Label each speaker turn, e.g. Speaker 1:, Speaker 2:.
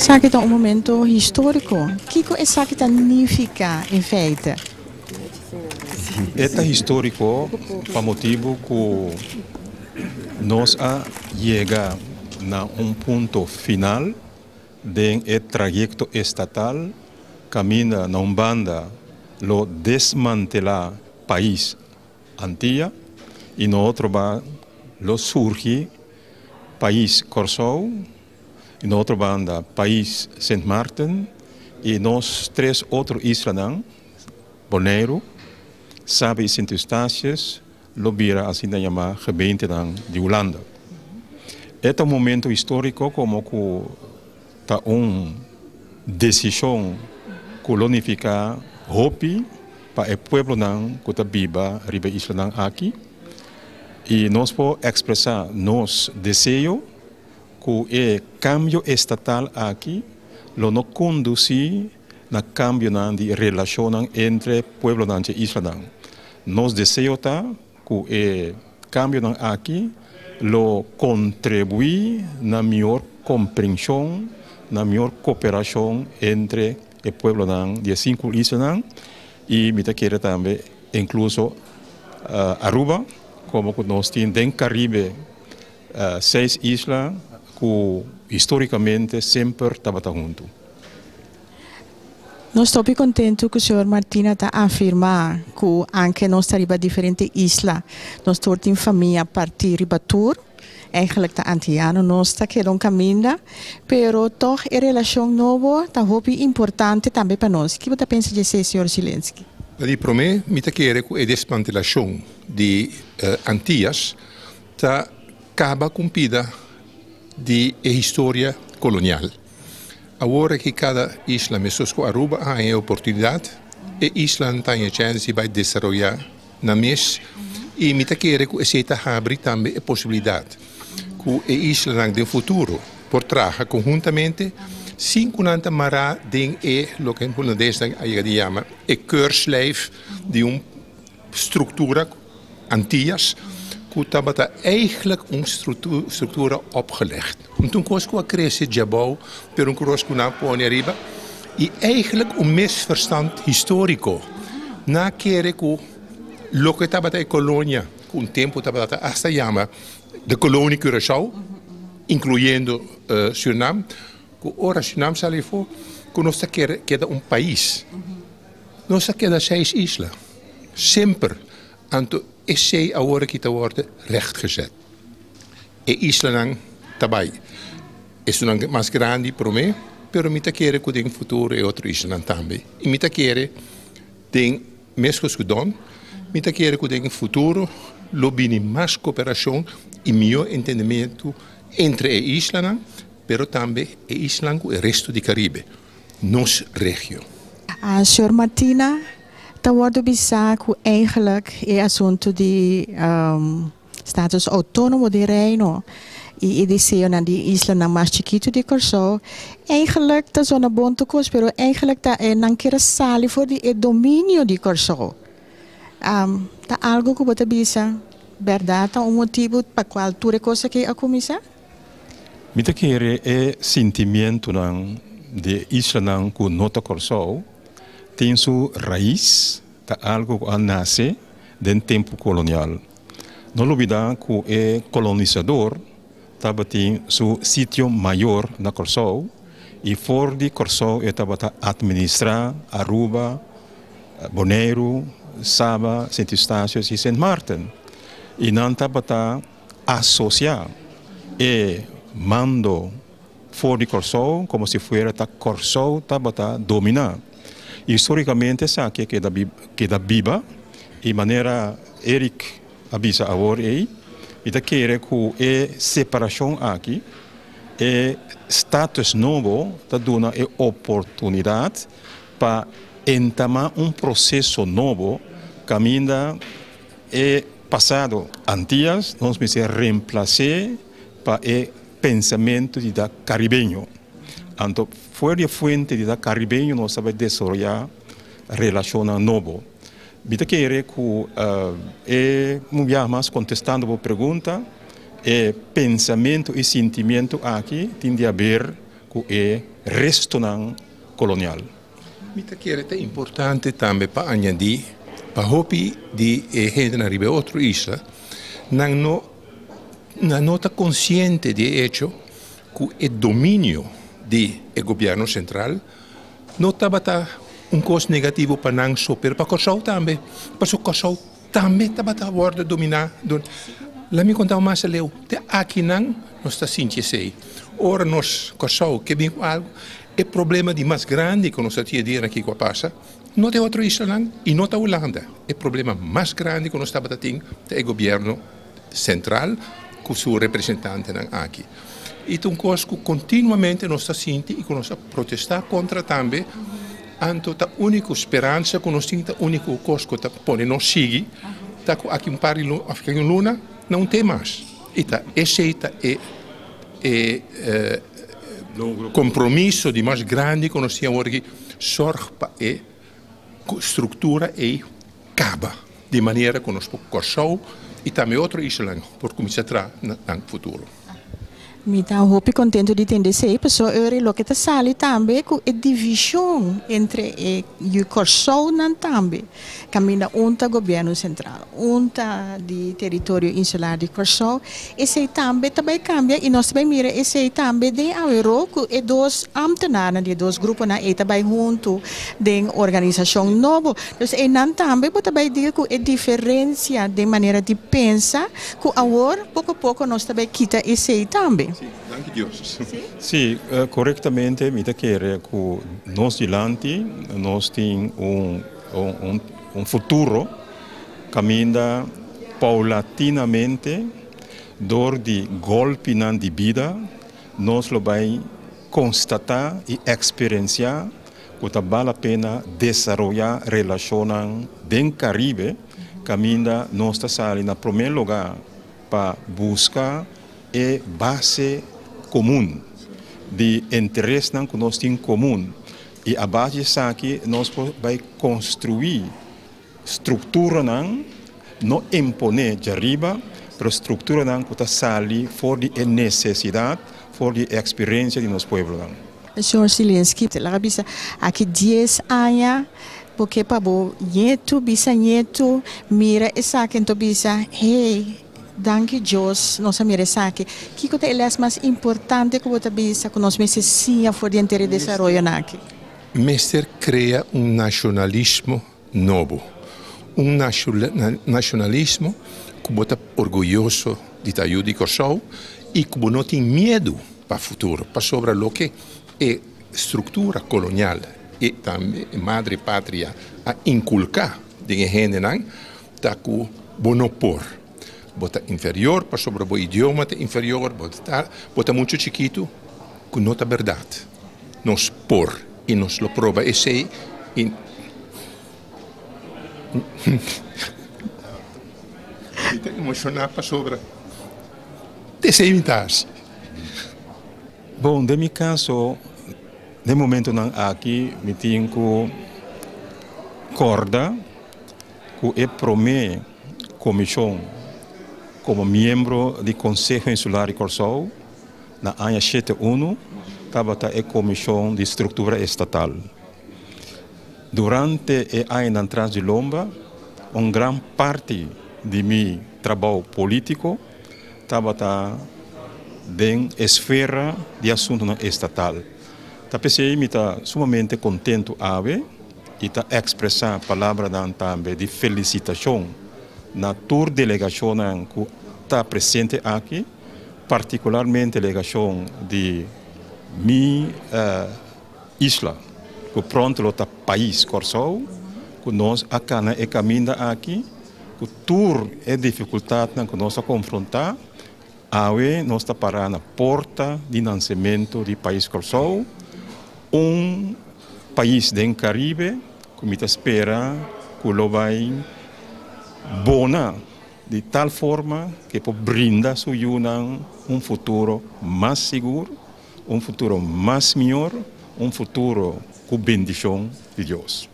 Speaker 1: Sabe que é um momento histórico. O que isso significa, em feito?
Speaker 2: É histórico por motivo que nós chegamos a ponto final do trajeto estatal caminha na banda lo desmantelar país Antilla e no outro banda lo surge país Corsou e no outro banda país Saint Martin e nós três outros islas Bonaire, Saba e Sint Eustatius, lobira assim da chamada gemeente de Holanda. É um momento histórico como que está decisão colonificar Hopi para o povo que está viva riba isla aqui e nós podemos expressar nosso desejo que o cambio estatal aqui não conduzir na cambio de relação entre o povo e isla. Nós desejamos que o cambio aqui lo contribui na melhor compreensão, na melhor cooperação entre o povo de 5 islas e me quero também incluso Aruba, como nós temos no Caribe 6 islas que historicamente sempre estavam juntos.
Speaker 1: Nós estamos bem contentes que o senhor Martina está afirmar que anche nós estamos em diferentes islas, nós estamos em família a partir de Batur, eigenlijk está antiano, nós estamos querendo caminhar, mas toch a relação nova está muito importante também para nós. O que você pensa disso, senhor Zelensky?
Speaker 3: Para mim, me quero que a desmantelação de Antillas acaba com de história colonial. Agora que cada isla, mesmo com Aruba, tem a oportunidade, a isla tem a chance de desenvolver na mês e me quero que essa abre também a possibilidade que a isla no futuro por trabalhar conjuntamente sem que não mará den o que em holandês chama a keurslijf de uma estrutura Antillas que estava eigenlijk uma estrutura opgelegd. Então, quando a cresce de jabou, per um crosco na põe arriba, e eigenlijk misverstand histórico. Na querer que o que estava a colônia, com o tempo estava hasta chama de colônia Curaçao, incluindo Suriname, que ora Suriname sale for, que nós queda um país. Nós queda 6 islas. Sempre. Anto esse agora que está worden rechtgezet. E isla também. É mais grande para mim, mas me quero que no futuro é outra isla também. E me quero que mesmo que dão, me quero que no futuro lobine mais cooperação e melhor entendimento entre a isla, mas também a isla e o resto do Caribe, nossa região.
Speaker 1: Senhor Martina, está worden que eigenlijk é assunto de status autônomo de reino e desejo na die isla na mais chiquito de Corsou. Eigenlijk está zona bom te cos, pero eigenlijk está não quer salir for o domínio de Corsou. Tá algo que você bisa verdade, tá motivo para qual tu recosa que a comissão?
Speaker 2: Me quero sentimento de isla que nota Corsou tem sua raiz, tá algo que nasce do tempo colonial. Não olvidar que o colonizador estava tem seu sítio maior na Corsou e fora de Corsou estava administrar Aruba, Bonaire, Saba, Sint Eustatius e Saint Martin. E não estava associar e mando fora de Corsou como se fosse Corsou estava dominar. Historicamente, sabe que da Biba, e maneira Eric avisa agora e quer que a separação aqui, o status novo, está dando a oportunidade para entamar processo novo, caminha e passado Antillas, nós vamos reemplaçar para o pensamento da caribenho. Então, fora de fonte da caribenho, nós sabemos desenvolver relação nova. Me quero que mais contestando a pergunta, pensamento e sentimento aqui tem a ver que é resto colonial.
Speaker 3: Mita quer é importante também para añadir, para hopi de gente na riba outra isla, não nota consciente de hecho que o domínio do governo central não estava coisa negativo para não só para Kosovo também, para o Kosovo também estava a borda dominar. Lá me contar mais leu, aqui não está sentindo sei. Ora nós Kosovo que vem algo é problema de mais grande que nós tinha dire aqui com a passa. Não tem outra isla não e não tem Holanda. É problema mais grande que nós estava a ter o governo central com o seu representante aqui. Então, coisa que continuamente nós está sentindo e que nós protestar contra também, anto a única esperança que nós temos, a única coisa que pode nos seguir, tá aqui um par de luna não tem mais. Então, esse é compromisso de mais grande que nós temos hoje, sorge para a estrutura e acaba de maneira que nós podemos e também outra isla por começar a trazer no futuro.
Speaker 1: Me dá hope contento de entender se pessoa lo que está sali também com a divisão entre o Kosovo não também caminha unta governo central unta de território insular de Kosovo esse também cambia e nós também mira esse também de Euro e dois ambtenares de dois grupos na e também junto de organização nova então e não também pode também dizer que a diferença de maneira de pensar que agora pouco a pouco nós também quita esse também.
Speaker 3: Sim, danke Deus.
Speaker 2: Sim, corretamente, me quer que nós diante nós temos futuro caminha paulatinamente dor de golpe na de vida nós lo vai constatar e experienciar que vale a pena desenvolver relações bem Caribe caminha nós está saindo na primeiro lugar para buscar é base comum de interesse que nós temos comum e a base disso aqui nós vai construir estrutura não imponer de arriba pero estrutura que está sali for de necessidade for de experiência de nosso povo
Speaker 1: Senhor Silinski, lá bisa aqui 10 anos porque para o neto bisneto mira essa aqui então bisa hey danke Deus, nossa mensagem. Que coisa é mais importante que você pensa que nós precisamos for de desenvolver aqui?
Speaker 3: Mester cria nacionalismo novo, nacionalismo que você orgulhoso de estar de Kosovo e que não tem medo para o futuro, para sobre o que é estrutura colonial e também madre pátria a inculcar de gente tá com bonopor. Bota inferior, para sobre o idioma inferior, bota muito chiquito, que não é verdade. Nós por e nós lo prova. Esse é emocionar para sobre. Esse é
Speaker 2: Bom, de meu caso, de momento aqui, me tenho que corda que é primeira comissão como membro do Conselho Insular de Kosovo, na ano 71, estava a comissão de estrutura estatal. Durante o ano atrás de Lomba, uma grande parte de meu trabalho político estava na esfera de assunto estatal. Tapesei me está sumamente contente e está expressar a palavra também de felicitação na tour delegação que está presente aqui, particularmente a delegação de isla, que pronto está país Kosovo, que nós acá na caminho aqui, que tour é dificuldade que nós confrontar, nós está parando na porta de nascimento do país Kosovo, país do Caribe, que me espera que lo vai bona de tal forma que pode brindar su futuro mais seguro, futuro mais melhor, futuro com bendição de Deus.